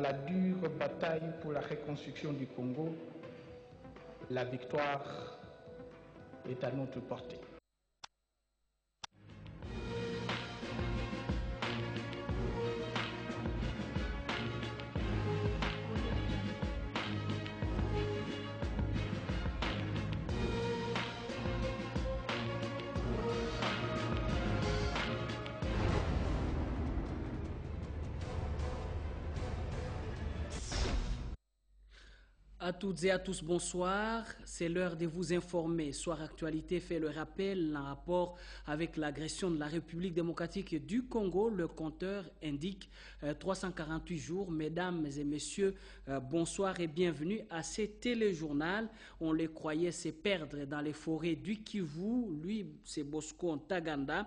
la dure bataille pour la reconstruction du Congo, la victoire est à notre portée. À toutes et à tous, bonsoir. C'est l'heure de vous informer. Soir Actualité fait le rappel en rapport avec l'agression de la République démocratique du Congo. Le compteur indique 348 jours. Mesdames et messieurs, bonsoir et bienvenue à ce téléjournal. On les croyait se perdre dans les forêts du Kivu. Lui, c'est Bosco Ntaganda.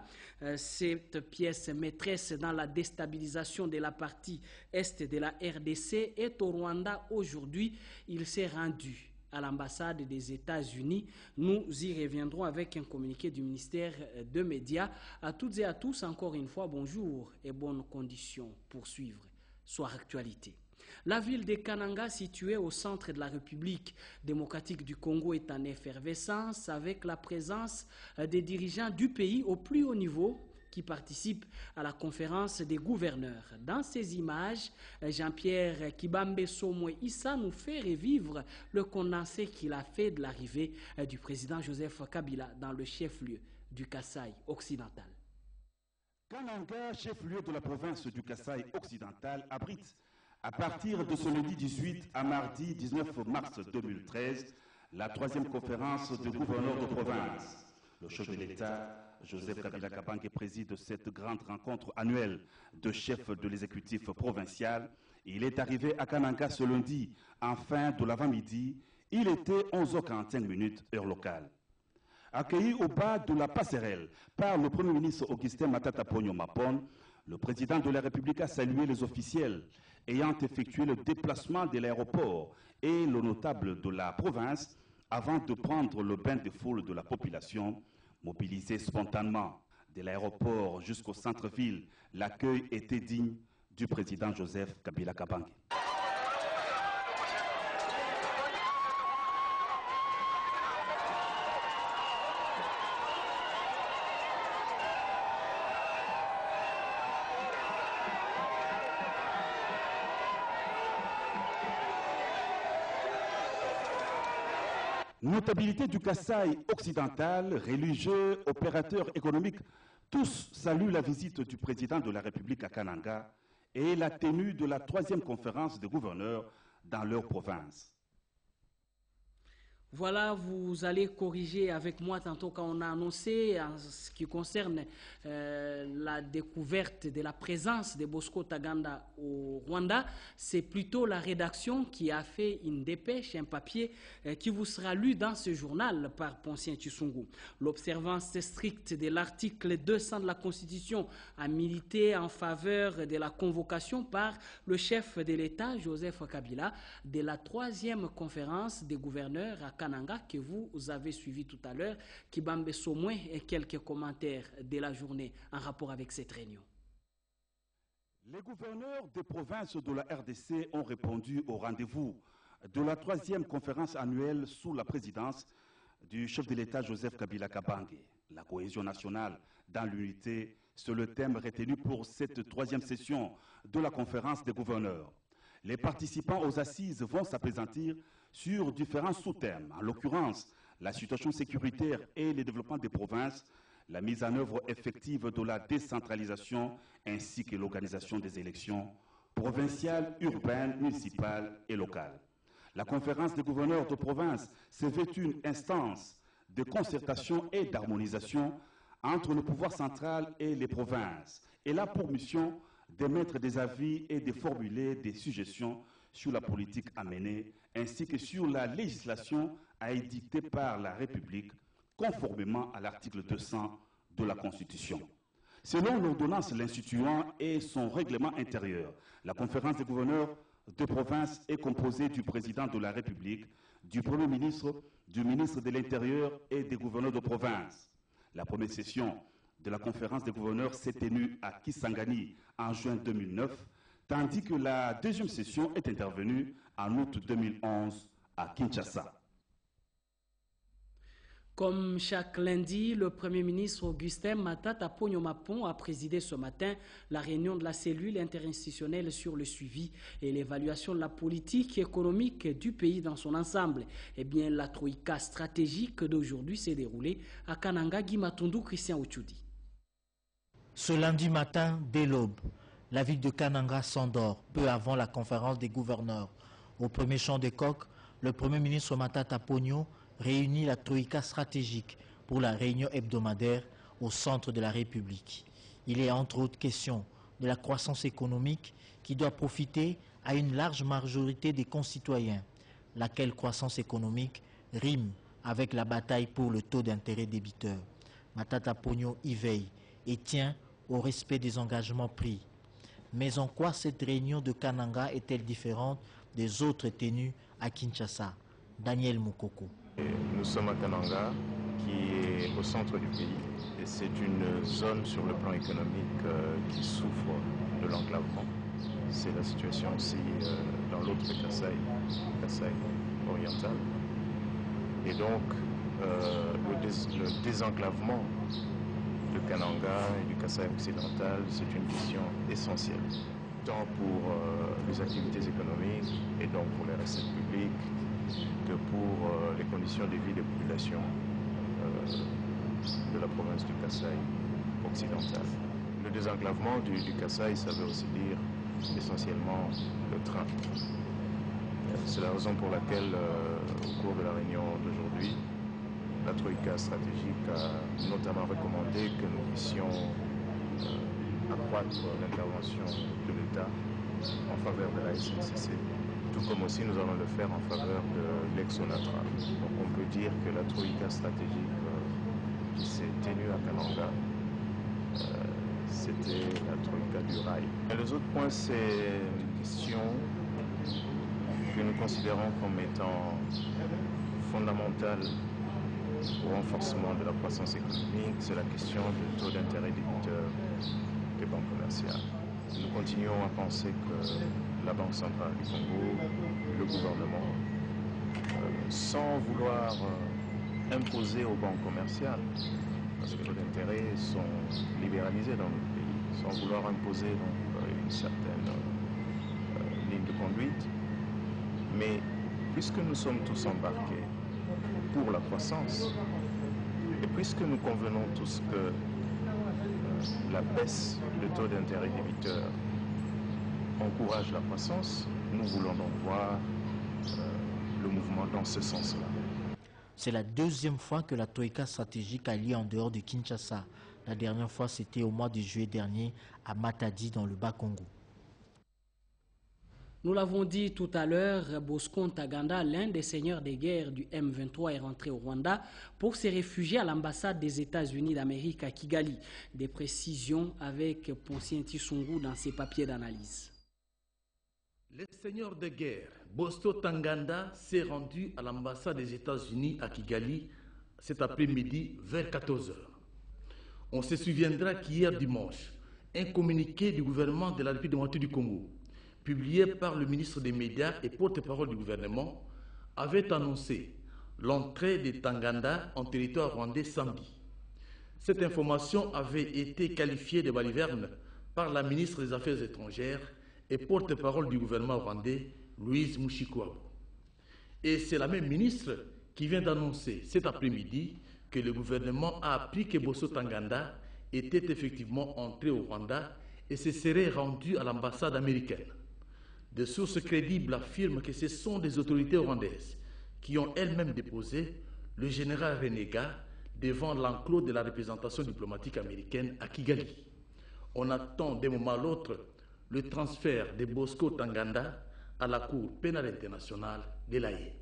Cette pièce maîtresse dans la déstabilisation de la partie est de la RDC est au Rwanda aujourd'hui. Il s'est rendu à l'ambassade des États-Unis. Nous y reviendrons avec un communiqué du ministère des Médias. À toutes et à tous, encore une fois, bonjour et bonnes conditions pour suivre Soir Actualité. La ville de Kananga, située au centre de la République démocratique du Congo, est en effervescence avec la présence des dirigeants du pays au plus haut niveau qui participent à la conférence des gouverneurs. Dans ces images, Jean-Pierre Kibambe Somwe Issa nous fait revivre le condensé qu'il a fait de l'arrivée du président Joseph Kabila dans le chef-lieu du Kasaï occidental. Kananga, chef-lieu de la province du Kasaï occidental, abrite à partir de ce lundi 18 à mardi 19 mars 2013 la troisième conférence des gouverneurs de province. Le chef de l'État, Joseph Kabila Kabange, préside cette grande rencontre annuelle de chefs de l'exécutif provincial. Il est arrivé à Kananga ce lundi en fin de l'avant-midi. Il était 11h45 heure locale. Accueilli au bas de la passerelle par le Premier ministre Augustin Matata Ponyo Mapon, le président de la République a salué les officiels ayant effectué le déplacement de l'aéroport et le notable de la province avant de prendre le bain de foule de la population, mobilisée spontanément de l'aéroport jusqu'au centre-ville. L'accueil était digne du président Joseph Kabila Kabange. Notabilité du Kasaï occidental, religieux, opérateurs économiques, tous saluent la visite du président de la République à Kananga et la tenue de la troisième conférence des gouverneurs dans leur province. Voilà, vous allez corriger avec moi tantôt quand on a annoncé en ce qui concerne la découverte de la présence de Bosco Ntaganda au Rwanda. C'est plutôt la rédaction qui a fait une dépêche, un papier qui vous sera lu dans ce journal par Poncien Tshungu. L'observance stricte de l'article 200 de la Constitution a milité en faveur de la convocation par le chef de l'État, Joseph Kabila, de la troisième conférence des gouverneurs à Kananga que vous avez suivi tout à l'heure. Kibambe Somwe et quelques commentaires de la journée en rapport avec cette réunion. Les gouverneurs des provinces de la RDC ont répondu au rendez-vous de la troisième conférence annuelle sous la présidence du chef de l'État Joseph Kabila Kabange. La cohésion nationale dans l'unité, c'est le thème retenu pour cette troisième session de la conférence des gouverneurs. Les participants aux assises vont s'appesantir sur différents sous-thèmes, en l'occurrence la situation sécuritaire et le développement des provinces, la mise en œuvre effective de la décentralisation ainsi que l'organisation des élections provinciales, urbaines, municipales et locales. La conférence des gouverneurs de province s'est vêtue une instance de concertation et d'harmonisation entre le pouvoir central et les provinces. Elle a pour mission d'émettre des avis et de formuler des suggestions sur la politique à mener, ainsi que sur la législation à édicter par la République, conformément à l'article 200 de la Constitution. Selon l'ordonnance l'instituant et son règlement intérieur, la conférence des gouverneurs de province est composée du président de la République, du Premier ministre, du ministre de l'Intérieur et des gouverneurs de province. La première session de la conférence des gouverneurs s'est tenue à Kisangani en juin 2009, tandis que la deuxième session est intervenue en août 2011 à Kinshasa. Comme chaque lundi, le Premier ministre Augustin Matata Ponyo-Mapon a présidé ce matin la réunion de la cellule interinstitutionnelle sur le suivi et l'évaluation de la politique économique du pays dans son ensemble. Eh bien, la troïka stratégique d'aujourd'hui s'est déroulée à Kananga, Guimatundu, Christian Ochoudi. Ce lundi matin, dès l'aube, la ville de Kananga s'endort, peu avant la conférence des gouverneurs. Au premier champ des coqs, le Premier ministre Matata Ponyo réunit la troïka stratégique pour la réunion hebdomadaire au centre de la République. Il est entre autres question de la croissance économique qui doit profiter à une large majorité des concitoyens, laquelle croissance économique rime avec la bataille pour le taux d'intérêt débiteur. Matata Ponyo y veille et tient au respect des engagements pris. Mais en quoi cette réunion de Kananga est-elle différente des autres tenues à Kinshasa? Daniel Moukoko. Nous sommes à Kananga, qui est au centre du pays, et c'est une zone sur le plan économique qui souffre de l'enclavement. C'est la situation aussi dans l'autre Kasaï oriental. Et donc, le désenclavement de Kananga et du Kasaï occidental, c'est une question essentielle, tant pour les activités économiques et donc pour les recettes publiques, que pour les conditions de vie des populations de la province du Kasaï occidental. Le désenclavement du Kasaï, ça veut aussi dire essentiellement le train. C'est la raison pour laquelle, au cours de la réunion d'aujourd'hui, la troïka stratégique a notamment recommandé que nous puissions accroître l'intervention de l'État en faveur de la SNCC. Tout comme aussi nous allons le faire en faveur de l'ex-Onatra. Donc on peut dire que la troïka stratégique qui s'est tenue à Kananga, c'était la troïka du rail. Et les autres points, c'est une question que nous considérons comme étant fondamentale au renforcement de la croissance économique, c'est la question du taux d'intérêt débiteur des banques commerciales. Nous continuons à penser que la Banque centrale du Congo, le gouvernement, sans vouloir imposer aux banques commerciales, parce que les taux d'intérêt sont libéralisés dans notre pays, sans vouloir imposer donc, une certaine ligne de conduite, mais puisque nous sommes tous embarqués pour la croissance, et puisque nous convenons tous que la baisse de taux d'intérêt débiteur encourage la croissance, nous voulons donc voir le mouvement dans ce sens-là. C'est la deuxième fois que la troïka stratégique a lieu en dehors de Kinshasa. La dernière fois, c'était au mois de juillet dernier à Matadi, dans le Bas-Congo. Nous l'avons dit tout à l'heure, Bosco Ntaganda, l'un des seigneurs des guerres du M23, est rentré au Rwanda pour se réfugier à l'ambassade des États-Unis d'Amérique à Kigali. Des précisions avec Poncien Tissungu dans ses papiers d'analyse. Le seigneur de guerre, Bosco Ntaganda, s'est rendu à l'ambassade des États-Unis à Kigali cet après-midi vers 14h. On se souviendra qu'hier dimanche, un communiqué du gouvernement de la République démocratique du Congo, publié par le ministre des Médias et porte-parole du gouvernement, avait annoncé l'entrée de Ntaganda en territoire rwandais samedi. Cette information avait été qualifiée de baliverne par la ministre des Affaires étrangères et porte-parole du gouvernement rwandais, Louise Mushikiwabo. Et c'est la même ministre qui vient d'annoncer cet après-midi que le gouvernement a appris que Bosco Ntaganda était effectivement entré au Rwanda et se serait rendu à l'ambassade américaine. Des sources crédibles affirment que ce sont des autorités rwandaises qui ont elles-mêmes déposé le général renégat devant l'enclos de la représentation diplomatique américaine à Kigali. On attend d'un moment à l'autre le transfert de Bosco Ntaganda à la Cour pénale internationale de l'Haye.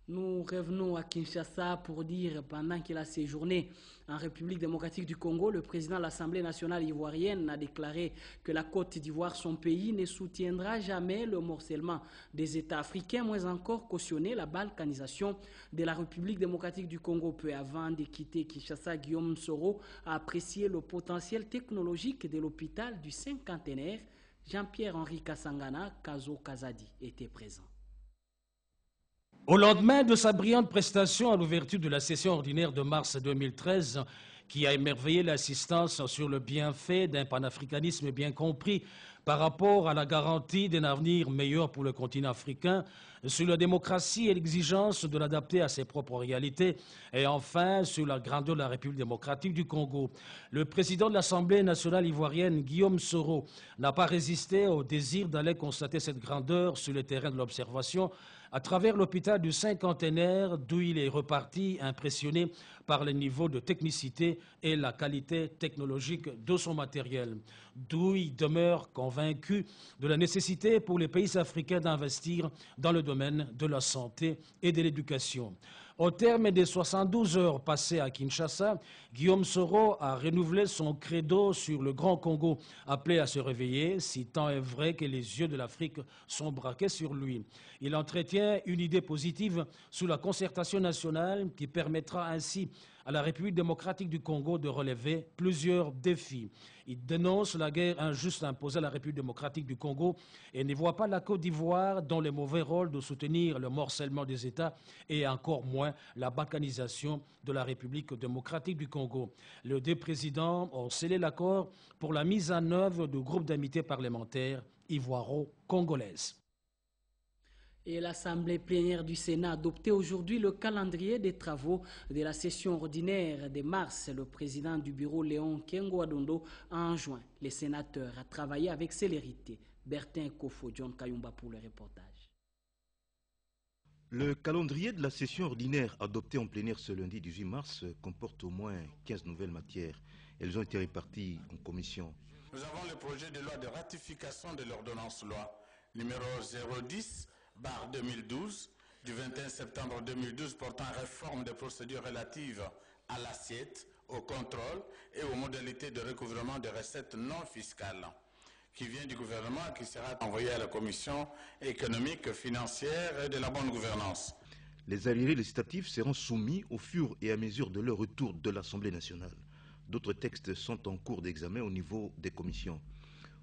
Nous revenons à Kinshasa pour dire, pendant qu'il a séjourné en République démocratique du Congo, le président de l'Assemblée nationale ivoirienne a déclaré que la Côte d'Ivoire, son pays, ne soutiendra jamais le morcellement des États africains, moins encore cautionner la balkanisation de la République démocratique du Congo. Peu avant de quitter Kinshasa, Guillaume Soro a apprécié le potentiel technologique de l'hôpital du cinquantenaire. Jean-Pierre-Henri Kassangana, Kazo Kazadi, était présent. Au lendemain de sa brillante prestation à l'ouverture de la session ordinaire de mars 2013, qui a émerveillé l'assistance sur le bienfait d'un panafricanisme bien compris par rapport à la garantie d'un avenir meilleur pour le continent africain, sur la démocratie et l'exigence de l'adapter à ses propres réalités, et enfin sur la grandeur de la République démocratique du Congo. Le président de l'Assemblée nationale ivoirienne, Guillaume Soro, n'a pas résisté au désir d'aller constater cette grandeur sur le terrain de l'observation, à travers l'hôpital du cinquantenaire, d'où il est reparti impressionné par le niveau de technicité et la qualité technologique de son matériel, d'où il demeure convaincu de la nécessité pour les pays africains d'investir dans le domaine de la santé et de l'éducation. Au terme des 72 heures passées à Kinshasa, Guillaume Soro a renouvelé son credo sur le Grand Congo, appelé à se réveiller, si tant est vrai que les yeux de l'Afrique sont braqués sur lui. Il entretient une idée positive sur la concertation nationale qui permettra ainsi à la République démocratique du Congo de relever plusieurs défis. Il dénonce la guerre injuste imposée à la République démocratique du Congo et ne voit pas la Côte d'Ivoire dans le mauvais rôle de soutenir le morcellement des États et encore moins la balkanisation de la République démocratique du Congo. Les deux présidents ont scellé l'accord pour la mise en œuvre du groupe d'amitié parlementaire ivoiro-congolaise. Et l'Assemblée plénière du Sénat a adopté aujourd'hui le calendrier des travaux de la session ordinaire de mars. Le président du bureau, Léon Kengo-Adondo, a enjoint les sénateurs à travailler avec célérité. Bertin Kofo, John Kayumba pour le reportage. Le calendrier de la session ordinaire adopté en plénière ce lundi 18 mars comporte au moins 15 nouvelles matières. Elles ont été réparties en commission. Nous avons le projet de loi de ratification de l'ordonnance loi numéro 010/2012 du 21 septembre 2012 portant réforme des procédures relatives à l'assiette, au contrôle et aux modalités de recouvrement des recettes non fiscales, qui vient du gouvernement et qui sera envoyé à la Commission économique, financière et de la bonne gouvernance. Les arriérés législatifs seront soumis au fur et à mesure de leur retour de l'Assemblée nationale. D'autres textes sont en cours d'examen au niveau des commissions.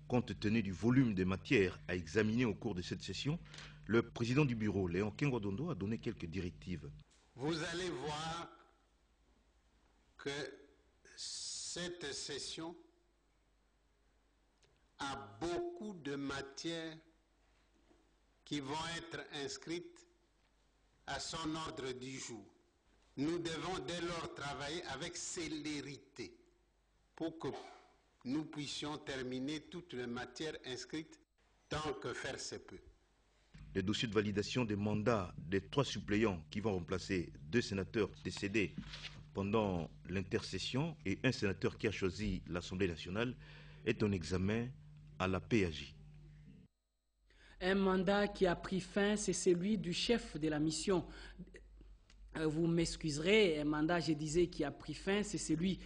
Compte tenu du volume de matières à examiner au cours de cette session, le président du bureau, Léon Kengo-Adondo, a donné quelques directives. Vous allez voir que cette session a beaucoup de matières qui vont être inscrites à son ordre du jour. Nous devons dès lors travailler avec célérité pour que nous puissions terminer toutes les matières inscrites tant que faire se peut. Les dossiers de validation des mandats des 3 suppléants qui vont remplacer 2 sénateurs décédés pendant l'intercession et un sénateur qui a choisi l'Assemblée nationale est en examen à la PAJ. Un mandat qui a pris fin, c'est celui du chef de la mission. Vous m'excuserez, un mandat, je disais, qui a pris fin, c'est celui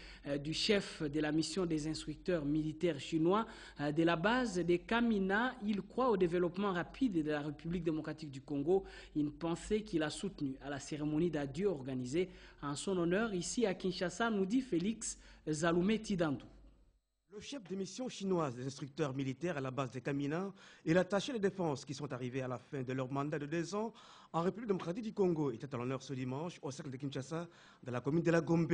du chef de la mission des instructeurs militaires chinois de la base de Kamina. Il croit au développement rapide de la République démocratique du Congo, une pensée qu'il a soutenue à la cérémonie d'adieu organisée en son honneur ici à Kinshasa, nous dit Félix Zalume Tidandou. Le chef de mission chinoise des instructeurs militaires à la base de Kamina et l'attaché de défense qui sont arrivés à la fin de leur mandat de 2 ans en République démocratique du Congo était à l'honneur ce dimanche au cercle de Kinshasa, dans la commune de la Gombe.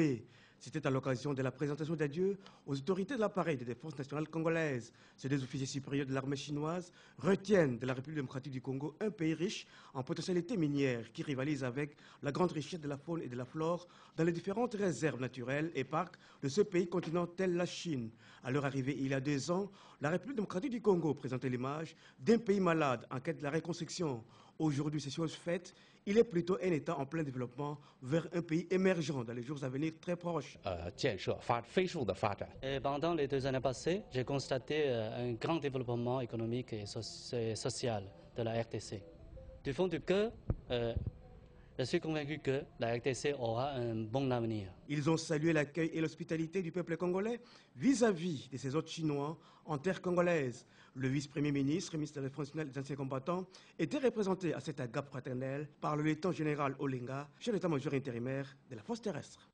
C'était à l'occasion de la présentation d'adieu aux autorités de l'appareil de défense nationale congolaise. Ces 2 officiers supérieurs de l'armée chinoise retiennent de la République démocratique du Congo un pays riche en potentialités minières qui rivalise avec la grande richesse de la faune et de la flore dans les différentes réserves naturelles et parcs de ce pays continent tel la Chine. À leur arrivée il y a 2 ans, la République démocratique du Congo présentait l'image d'un pays malade en quête de la reconstruction. Aujourd'hui, c'est chose faite. Il est plutôt un État en plein développement vers un pays émergent dans les jours à venir très proches. Pendant les 2 années passées, j'ai constaté un grand développement économique et social de la RDC. Du fond du cœur, Je suis convaincu que la RDC aura un bon avenir. Ils ont salué l'accueil et l'hospitalité du peuple congolais vis-à-vis de ces autres Chinois en terre congolaise. Le vice-premier ministre, ministre des Affaires nationales et des anciens combattants, était représenté à cette agape fraternelle par le lieutenant général Olenga, chef d'état-major intérimaire de la force terrestre.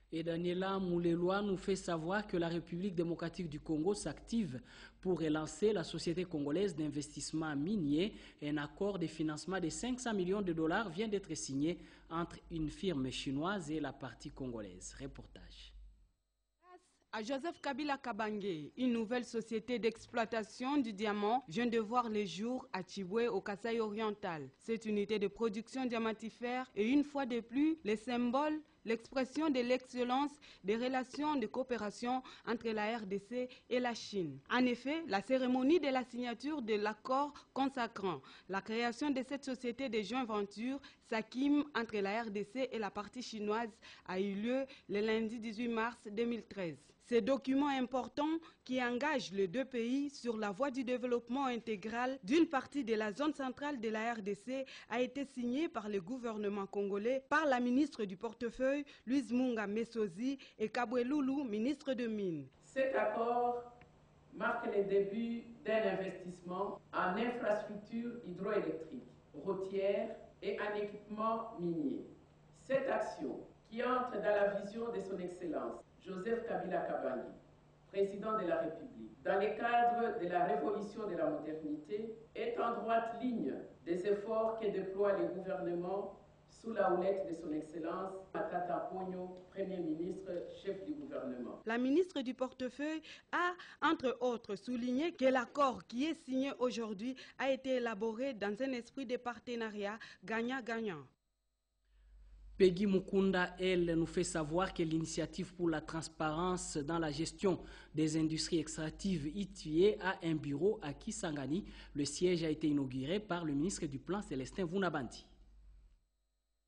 Et Daniela Mouleloa nous fait savoir que la République démocratique du Congo s'active pour relancer la société congolaise d'investissement minier. Un accord de financement de 500 millions de dollars vient d'être signé entre une firme chinoise et la partie congolaise. Reportage. À Joseph Kabila Kabange, une nouvelle société d'exploitation du diamant vient de voir le jour à Chiboué au Kasaï oriental. Cette unité de production diamantifère est une fois de plus le symbole, l'expression de l'excellence des relations de coopération entre la RDC et la Chine. En effet, la cérémonie de la signature de l'accord consacrant la création de cette société de joint venture SAKIM entre la RDC et la partie chinoise a eu lieu le lundi 18 mars 2013. Ce document important qui engage les deux pays sur la voie du développement intégral d'une partie de la zone centrale de la RDC a été signé par le gouvernement congolais, par la ministre du portefeuille, Louise Munga Messozi, et Kabwe Loulou, ministre de Mines. Cet accord marque le début d'un investissement en infrastructures hydroélectriques, routières et en équipement minier. Cette action, qui entre dans la vision de son Excellence, Joseph Kabila Kabange, président de la République, dans le cadre de la révolution de la modernité, est en droite ligne des efforts que déploie le gouvernement sous la houlette de son Excellence Matata Ponyo, Premier ministre, chef du gouvernement. La ministre du portefeuille a, entre autres, souligné que l'accord qui est signé aujourd'hui a été élaboré dans un esprit de partenariat gagnant-gagnant. Peggy Mukunda, elle, nous fait savoir que l'initiative pour la transparence dans la gestion des industries extractives ITIE a un bureau à Kisangani. Le siège a été inauguré par le ministre du Plan Célestin Vunabandi.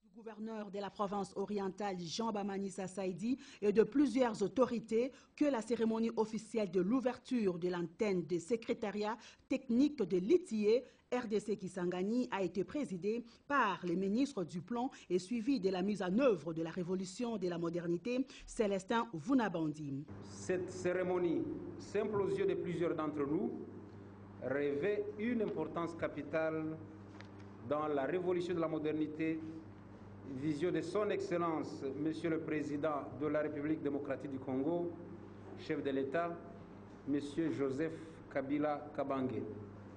Le gouverneur de la province orientale, Jean Bamanissa Saïdi, et de plusieurs autorités que la cérémonie officielle de l'ouverture de l'antenne de secrétariat technique de l'ITIE RDC Kisangani a été présidée par les ministres du Plan et suivie de la mise en œuvre de la révolution de la modernité, Célestin Vunabandi. Cette cérémonie, simple aux yeux de plusieurs d'entre nous, revêt une importance capitale dans la révolution de la modernité, vision de son Excellence, Monsieur le Président de la République démocratique du Congo, chef de l'État, Monsieur Joseph Kabila Kabange.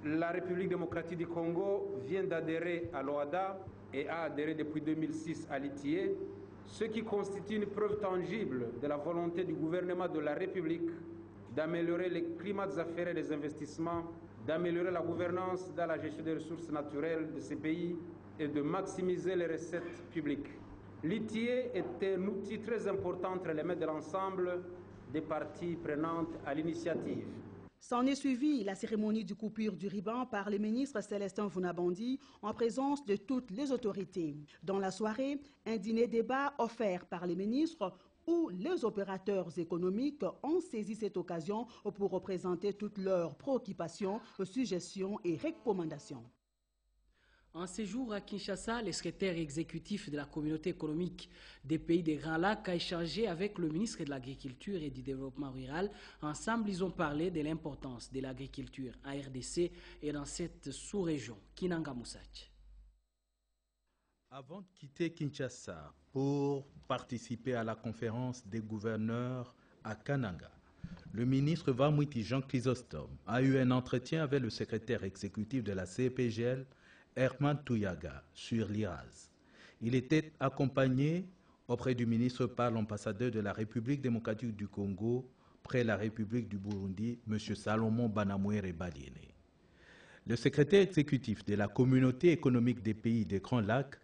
La République démocratique du Congo vient d'adhérer à l'OADA et a adhéré depuis 2006 à l'ITIE, ce qui constitue une preuve tangible de la volonté du gouvernement de la République d'améliorer le climat des affaires et des investissements, d'améliorer la gouvernance dans la gestion des ressources naturelles de ces pays et de maximiser les recettes publiques. L'ITIE est un outil très important entre les mains de l'ensemble des parties prenantes à l'initiative. S'en est suivi la cérémonie de coupure du ruban par le ministre Célestin Vunabandi en présence de toutes les autorités. Dans la soirée, un dîner-débat offert par les ministres où les opérateurs économiques ont saisi cette occasion pour représenter toutes leurs préoccupations, suggestions et recommandations. En séjour à Kinshasa, le secrétaire exécutif de la communauté économique des pays des Grands Lacs a échangé avec le ministre de l'Agriculture et du Développement rural. Ensemble, ils ont parlé de l'importance de l'agriculture en RDC et dans cette sous-région. Kinanga Moussach. Avant de quitter Kinshasa pour participer à la conférence des gouverneurs à Kananga, le ministre Vamwiti Jean Chrysostome a eu un entretien avec le secrétaire exécutif de la CEPGL, Herman Touyaga, sur l'IRAS. Il était accompagné auprès du ministre par l'ambassadeur de la République démocratique du Congo près la République du Burundi, M. Salomon Banamouere Baliene. Le secrétaire exécutif de la communauté économique des pays des Grands Lacs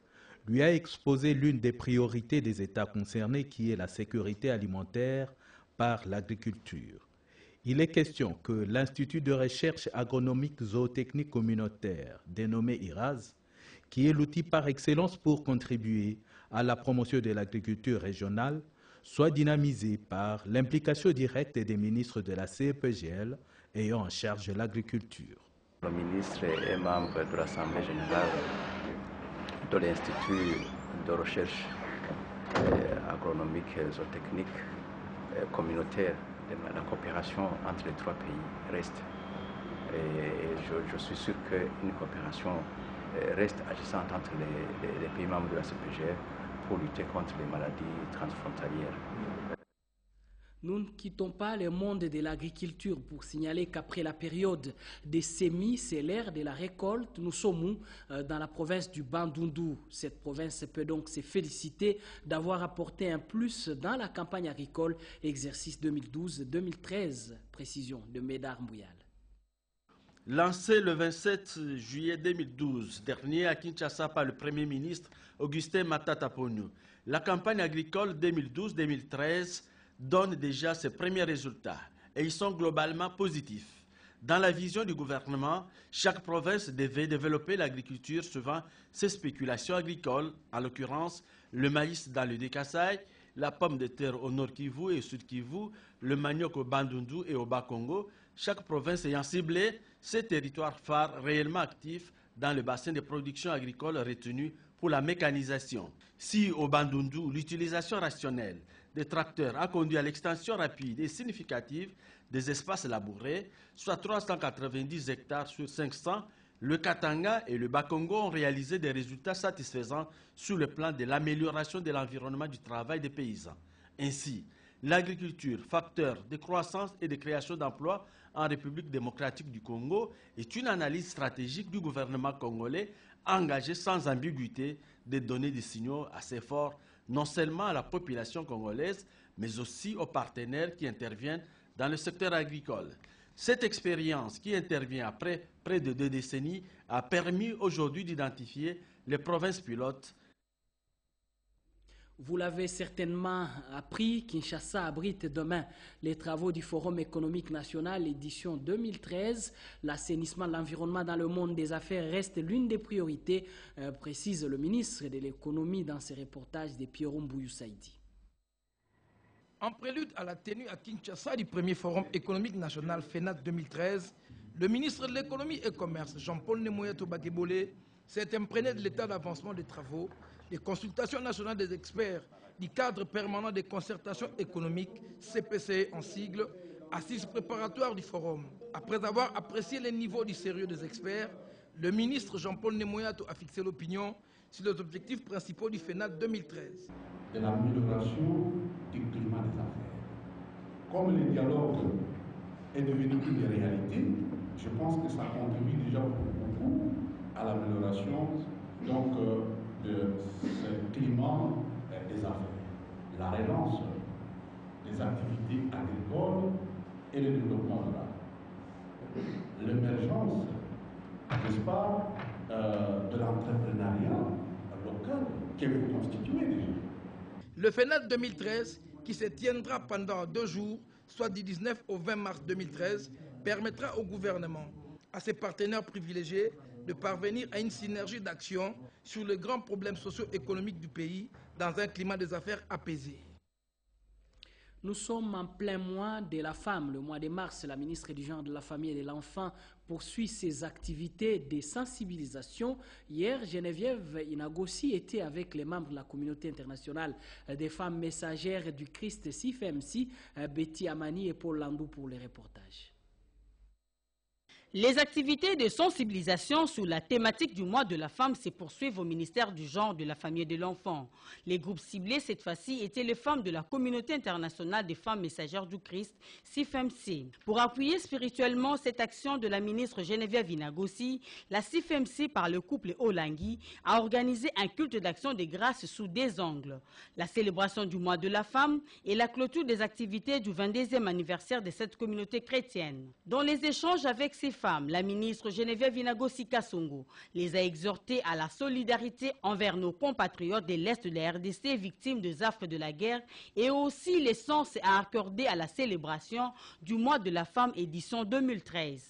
lui a exposé l'une des priorités des États concernés qui est la sécurité alimentaire par l'agriculture. Il est question que l'Institut de recherche agronomique zootechnique communautaire, dénommé IRAS, qui est l'outil par excellence pour contribuer à la promotion de l'agriculture régionale, soit dynamisé par l'implication directe des ministres de la CEPGL ayant en charge l'agriculture. Le ministre est membre de l'Assemblée générale de l'Institut de recherche agronomique et zootechnique communautaire. La coopération entre les trois pays reste. Et je suis sûr qu'une coopération reste agissante entre les pays membres de la CPGR pour lutter contre les maladies transfrontalières. Nous ne quittons pas le monde de l'agriculture pour signaler qu'après la période des semis, c'est l'ère de la récolte. Nous sommes dans la province du Bandundu. Cette province peut donc se féliciter d'avoir apporté un plus dans la campagne agricole exercice 2012-2013. Précision de Médard Mouyal. Lancé le 27 juillet 2012 dernier à Kinshasa par le Premier ministre Augustin Matata Ponyo, la campagne agricole 2012-2013 donne déjà ses premiers résultats et ils sont globalement positifs. Dans la vision du gouvernement, chaque province devait développer l'agriculture suivant ses spéculations agricoles, en l'occurrence le maïs dans le Kasaï, la pomme de terre au Nord Kivu et au Sud Kivu, le manioc au Bandundu et au Bas-Congo, chaque province ayant ciblé ses territoires phares réellement actifs dans le bassin de production agricole retenu pour la mécanisation. Si au Bandundu, l'utilisation rationnelle des tracteurs a conduit à l'extension rapide et significative des espaces labourés, soit 390 hectares sur 500, le Katanga et le Bas-Congo ont réalisé des résultats satisfaisants sur le plan de l'amélioration de l'environnement du travail des paysans. Ainsi, l'agriculture, facteur de croissance et de création d'emplois en République démocratique du Congo, est une analyse stratégique du gouvernement congolais engagé sans ambiguïté de donner des signaux assez forts non seulement à la population congolaise, mais aussi aux partenaires qui interviennent dans le secteur agricole. Cette expérience qui intervient après près de 2 décennies a permis aujourd'hui d'identifier les provinces pilotes. Vous l'avez certainement appris, Kinshasa abrite demain les travaux du Forum économique national édition 2013. L'assainissement de l'environnement dans le monde des affaires reste l'une des priorités, précise le ministre de l'économie dans ses reportages de Pierre Mbouyou Saïdi. En prélude à la tenue à Kinshasa du premier Forum économique national FENAT 2013, le ministre de l'économie et commerce Jean-Paul Nemoyato Bakebole s'est imprégné de l'état d'avancement des travaux, des consultations nationales des experts du cadre permanent des concertations économiques, CPCE en sigle, assise préparatoire du forum. Après avoir apprécié les niveaux du sérieux des experts, le ministre Jean-Paul Nemoyato a fixé l'opinion sur les objectifs principaux du FENAT 2013. De l'amélioration du climat des affaires. Comme le dialogue est devenu une réalité, je pense que ça contribue déjà beaucoup à l'amélioration de ce climat des affaires. La relance des activités agricoles et le développement rural. L'émergence, n'est-ce pas, de l'entrepreneuriat local qui est constitué déjà. Le FENAT 2013, qui se tiendra pendant 2 jours, soit du 19 au 20 mars 2013, permettra au gouvernement, à ses partenaires privilégiés, de parvenir à une synergie d'action sur les grands problèmes socio-économiques du pays dans un climat des affaires apaisé. Nous sommes en plein mois de la femme. Le mois de mars, la ministre du Genre, de la Famille et de l'Enfant poursuit ses activités de sensibilisation. Hier, Geneviève Inagossi était avec les membres de la communauté internationale des femmes messagères du Christ CIFMC, Betty Amani et Paul Landou pour les reportages. Les activités de sensibilisation sur la thématique du mois de la femme se poursuivent au ministère du Genre, de la Famille et de l'Enfant. Les groupes ciblés cette fois-ci étaient les femmes de la communauté internationale des femmes messagères du Christ, CIFMC. Pour appuyer spirituellement cette action de la ministre Geneviève Inagossi, la CIFMC par le couple Olangui a organisé un culte d'action de grâce sous 2 angles. La célébration du mois de la femme et la clôture des activités du 22e anniversaire de cette communauté chrétienne. Dans les échanges avec ces femmes, la ministre Geneviève Inagossi Kassongo les a exhortées à la solidarité envers nos compatriotes de l'Est de la RDC victimes des affres de la guerre et aussi l'essence à accorder à la célébration du mois de la femme édition 2013.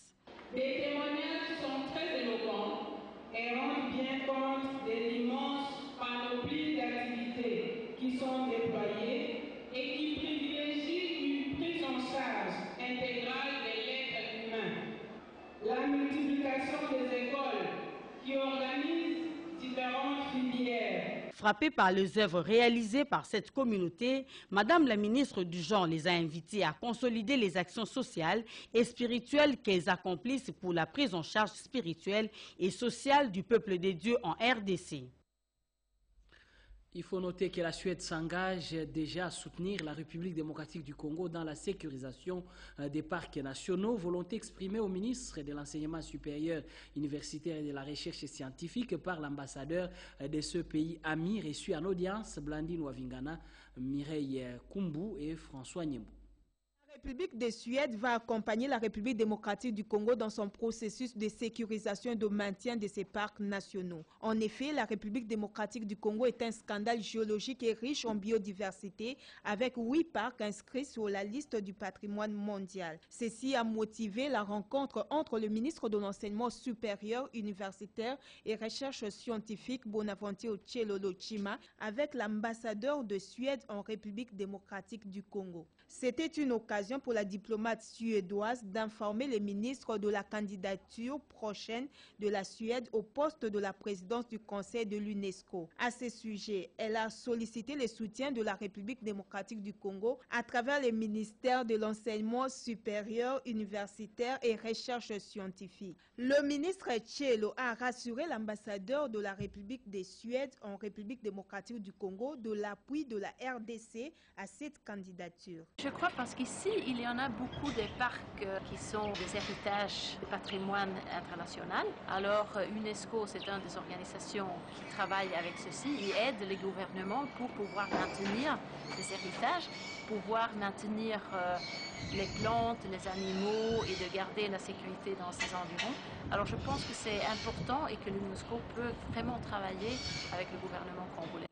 Les témoignages sont très éloquents et rendent bien compte des immenses panoplies d'activités qui sont déployées et qui privilégient une prise en charge intégrale de l'être humain. La multiplication des écoles qui organisent différentes filières Frappée par les œuvres réalisées par cette communauté, Madame la ministre du Genre les a invités à consolider les actions sociales et spirituelles qu'elles accomplissent pour la prise en charge spirituelle et sociale du peuple des dieux en RDC. Il faut noter que la Suède s'engage déjà à soutenir la République démocratique du Congo dans la sécurisation des parcs nationaux, volonté exprimée au ministre de l'Enseignement supérieur, universitaire et de la recherche scientifique par l'ambassadeur de ce pays ami reçu en audience, Blandine Wavingana, Mireille Kumbu et François Niembou. La République de Suède va accompagner la République démocratique du Congo dans son processus de sécurisation et de maintien de ses parcs nationaux. En effet, la République démocratique du Congo est un scandale géologique et riche en biodiversité, avec 8 parcs inscrits sur la liste du patrimoine mondial. Ceci a motivé la rencontre entre le ministre de l'Enseignement supérieur, universitaire et recherche scientifique Bonaventure Tchelolo Chima avec l'ambassadeur de Suède en République démocratique du Congo. C'était une occasion pour la diplomate suédoise d'informer les ministres de la candidature prochaine de la Suède au poste de la présidence du Conseil de l'UNESCO. À ce sujet, elle a sollicité le soutien de la République démocratique du Congo à travers les ministères de l'enseignement supérieur, universitaire et recherche scientifique. Le ministre Tchelo a rassuré l'ambassadeur de la République de Suède en République démocratique du Congo de l'appui de la RDC à cette candidature. Je crois parce qu'ici, il y en a beaucoup de parcs qui sont des héritages du patrimoine international. Alors, UNESCO, c'est une des organisations qui travaille avec ceci et aide les gouvernements pour pouvoir maintenir les héritages, pouvoir maintenir les plantes, les animaux et de garder la sécurité dans ces environs. Alors, je pense que c'est important et que l'UNESCO peut vraiment travailler avec le gouvernement congolais.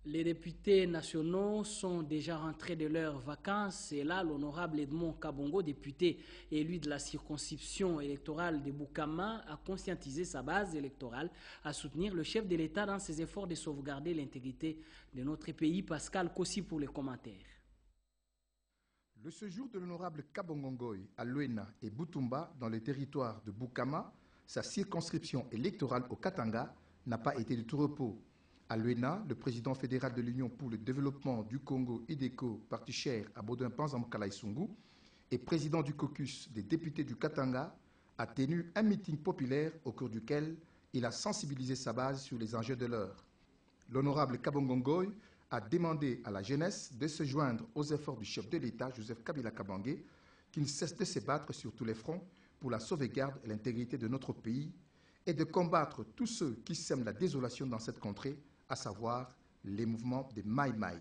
Les députés nationaux sont déjà rentrés de leurs vacances et là, l'honorable Edmond Kabongo, député élu de la circonscription électorale de Boukama, a conscientisé sa base électorale à soutenir le chef de l'État dans ses efforts de sauvegarder l'intégrité de notre pays. Pascal Kossi pour les commentaires. Le séjour de l'honorable Kabongongoy à Luena et Butumba dans le territoire de Boukama, sa circonscription électorale au Katanga, n'a pas été de tout repos. À Luena, le président fédéral de l'Union pour le développement du Congo, IDECO, parti cher à Baudouin-Panzamkalaïsungu, et président du caucus des députés du Katanga, a tenu un meeting populaire au cours duquel il a sensibilisé sa base sur les enjeux de l'heure. L'honorable Kabongongoy a demandé à la jeunesse de se joindre aux efforts du chef de l'État, Joseph Kabila Kabange, qui ne cesse de se battre sur tous les fronts pour la sauvegarde et l'intégrité de notre pays et de combattre tous ceux qui sèment la désolation dans cette contrée, à savoir les mouvements des Maï-Maï.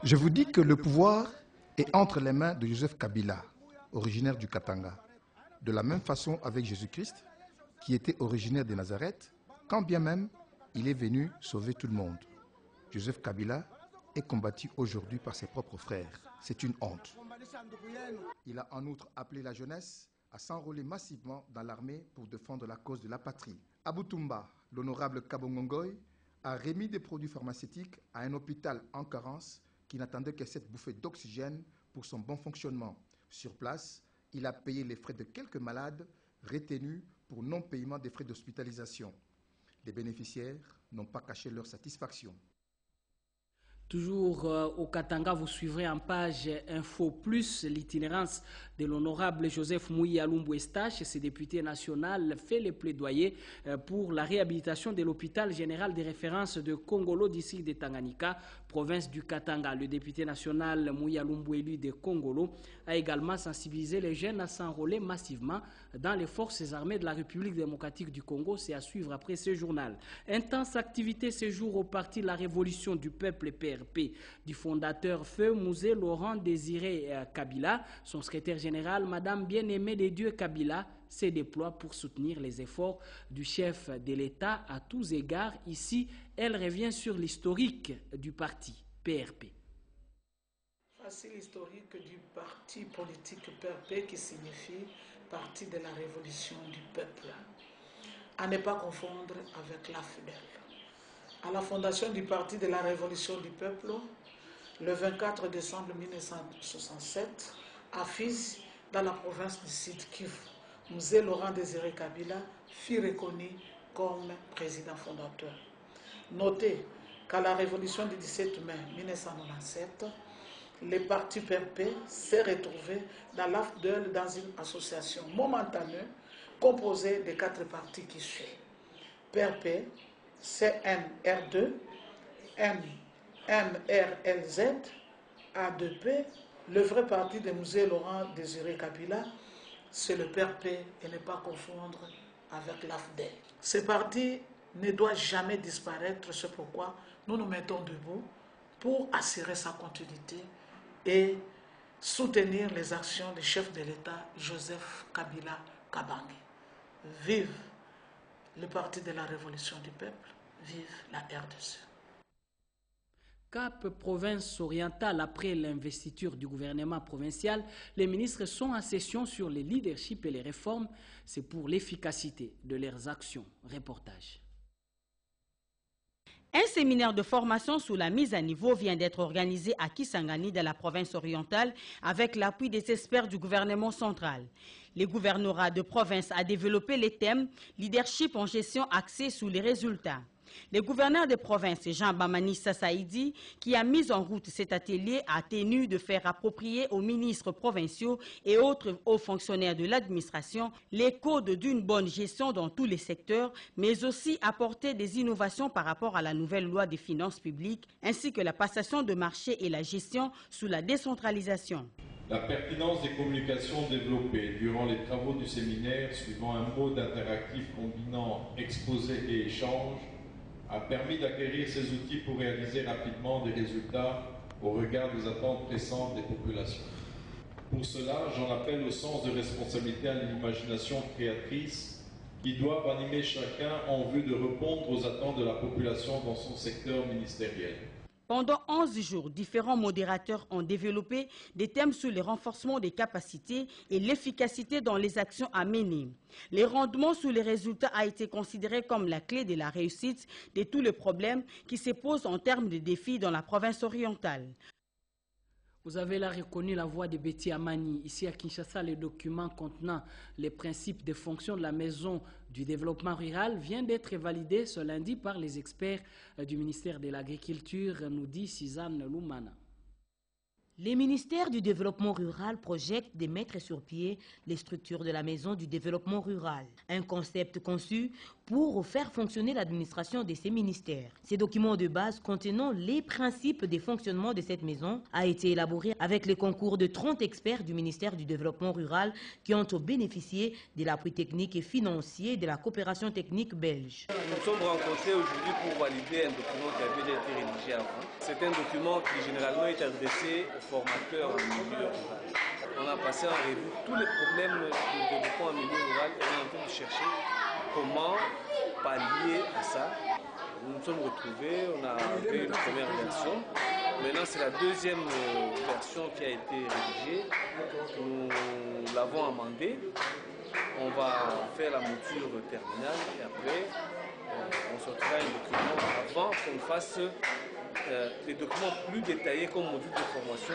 Je vous dis que le pouvoir est entre les mains de Joseph Kabila, originaire du Katanga. De la même façon avec Jésus-Christ, qui était originaire de Nazareth, quand bien même il est venu sauver tout le monde. Joseph Kabila est combattu aujourd'hui par ses propres frères. C'est une honte. Il a en outre appelé la jeunesse à s'enrôler massivement dans l'armée pour défendre la cause de la patrie. À Butumba, l'honorable Kabongongoy a remis des produits pharmaceutiques à un hôpital en carence qui n'attendait que cette bouffée d'oxygène pour son bon fonctionnement. Sur place, il a payé les frais de quelques malades retenus pour non-paiement des frais d'hospitalisation. Les bénéficiaires n'ont pas caché leur satisfaction. Toujours au Katanga, vous suivrez en page Info Plus l'itinérance de l'honorable Joseph Mouyi Alumbu Estache. Ce député national fait le plaidoyer pour la réhabilitation de l'hôpital général de référence de Kongolo d'ici de Tanganyika, province du Katanga. Le député national Mouyi Alumbu élu de Kongolo a également sensibilisé les jeunes à s'enrôler massivement dans les forces armées de la République démocratique du Congo. C'est à suivre après ce journal. Intense activité ce jour au parti La Révolution du Peuple PRP du fondateur Feu Mouzé Laurent Désiré Kabila. Son secrétaire général, Madame Bien-Aimée des Dieux Kabila, se déploie pour soutenir les efforts du chef de l'État à tous égards. Ici, elle revient sur l'historique du parti PRP. Voici l'historique du parti politique PRP qui signifie Parti de la Révolution du Peuple. À ne pas confondre avec la FUDEL. À la fondation du Parti de la Révolution du Peuple, le 24 décembre 1967, à Fizi, dans la province du Sud Kivu, Mouzé Laurent Désiré Kabila fut reconnu comme président fondateur. Notez qu'à la révolution du 17 mai 1997, le parti PRP s'est retrouvé dans l'AFDEL dans une association momentanée composée de 4 partis qui suivent. PRP, CNR2, MRLZ, A2P, le vrai parti de Musée Laurent Désiré Kabila, c'est le PRP et ne pas confondre avec l'AFDEL. Ce parti ne doit jamais disparaître, c'est pourquoi nous nous mettons debout pour assurer sa continuité et soutenir les actions du chef de l'État, Joseph Kabila Kabange. Vive le Parti de la Révolution du Peuple, vive la RDC. Cap province orientale, après l'investiture du gouvernement provincial, les ministres sont en session sur le leadership et les réformes. C'est pour l'efficacité de leurs actions. Reportage. Un séminaire de formation sous la mise à niveau vient d'être organisé à Kisangani dans la province orientale avec l'appui des experts du gouvernement central. Le gouvernorat de province a développé les thèmes leadership en gestion axé sur les résultats. Le gouverneur de province, Jean Bamani Sasaïdi, qui a mis en route cet atelier, a tenu de faire approprier aux ministres provinciaux et autres hauts fonctionnaires de l'administration les codes d'une bonne gestion dans tous les secteurs, mais aussi apporter des innovations par rapport à la nouvelle loi des finances publiques, ainsi que la passation de marché et la gestion sous la décentralisation. La pertinence des communications développées durant les travaux du séminaire, suivant un mode interactif combinant exposé et échange, a permis d'acquérir ces outils pour réaliser rapidement des résultats au regard des attentes pressantes des populations. Pour cela, j'en appelle au sens de responsabilité à l'imagination créatrice qui doivent animer chacun en vue de répondre aux attentes de la population dans son secteur ministériel. Pendant 11 jours, différents modérateurs ont développé des thèmes sur le renforcement des capacités et l'efficacité dans les actions à mener. Le rendement sur les résultats a été considéré comme la clé de la réussite de tous les problèmes qui se posent en termes de défis dans la province orientale. Vous avez là reconnu la voix de Betty Amani. Ici à Kinshasa, le document contenant les principes de fonction de la Maison du développement rural vient d'être validé ce lundi par les experts du ministère de l'Agriculture, nous dit Suzanne Loumana. Les ministères du développement rural projettent de mettre sur pied les structures de la Maison du développement rural, un concept conçu pour faire fonctionner l'administration de ces ministères. Ces documents de base contenant les principes de fonctionnement de cette maison a été élaboré avec le concours de 30 experts du ministère du développement rural qui ont bénéficié de l'appui technique et financier de la coopération technique belge. Nous sommes rencontrés aujourd'hui pour valider un document qui avait été rédigé avant. C'est un document qui généralement est adressé aux formateurs en milieu rural. On a passé en revue tous les problèmes du développement en milieu rural et on est en train de chercher comment pallier à ça. Nous nous sommes retrouvés, on a fait une première version. Maintenant, c'est la deuxième version qui a été rédigée. Nous l'avons amendée. On va faire la mouture terminale et après, on sortira un document avant qu'on fasse des documents plus détaillés comme module de formation.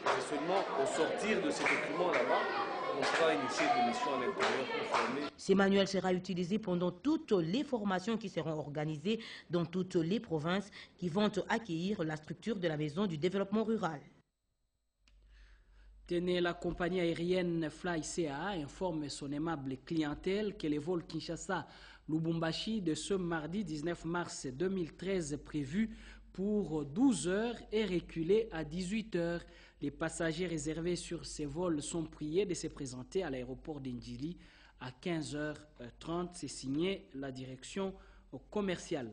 C'est seulement au sortir de ces documents là-bas qu'on pourra initier des missions à l'intérieur pour former. Ce manuel sera utilisé pendant toutes les formations qui seront organisées dans toutes les provinces qui vont accueillir la structure de la Maison du développement rural. Tenez, la compagnie aérienne Fly CA informe son aimable clientèle que les vols Kinshasa-Lubumbashi de ce mardi 19 mars 2013 prévu pour 12 heures est reculé à 18 heures. Les passagers réservés sur ces vols sont priés de se présenter à l'aéroport d'Indjili à 15h30. C'est signé la direction commerciale.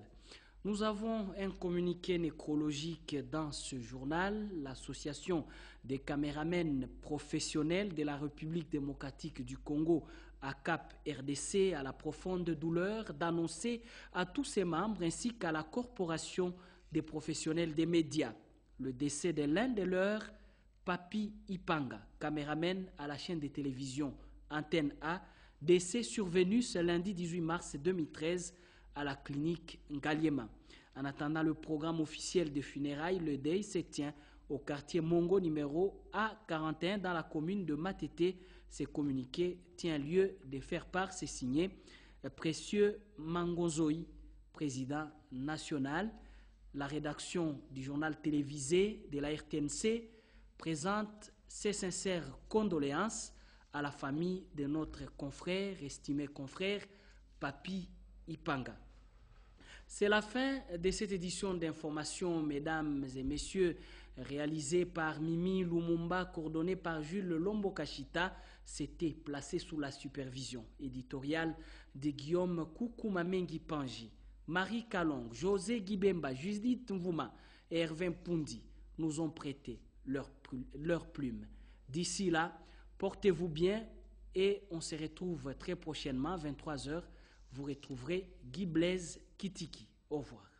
Nous avons un communiqué nécrologique dans ce journal. L'association des caméramens professionnels de la République démocratique du Congo, ACAP RDC, a la profonde douleur d'annoncer à tous ses membres ainsi qu'à la corporation des professionnels des médias le décès de l'un de leurs, Papi Ipanga, caméraman à la chaîne de télévision Antenne A, décès survenu ce lundi 18 mars 2013 à la clinique Ngaliema. En attendant le programme officiel des funérailles, le deuil se tient au quartier Mongo numéro A41 dans la commune de Matete. Ce communiqué tient lieu de faire part, c'est signé Précieux Mangonzoï, président national. La rédaction du journal télévisé de la RTNC présente ses sincères condoléances à la famille de notre confrère, estimé confrère, Papi Ipanga. C'est la fin de cette édition d'information, mesdames et messieurs, réalisée par Mimi Lumumba, coordonnée par Jules Lombo Kachita. C'était placé sous la supervision éditoriale de Guillaume Koukoumamengi Panji. Marie Kalong, José Guibemba, Judith Mvouma et Hervé Poundi nous ont prêté leur plume. D'ici là, portez-vous bien et on se retrouve très prochainement à 23h. Vous retrouverez Guy Blaise Kitiki. Au revoir.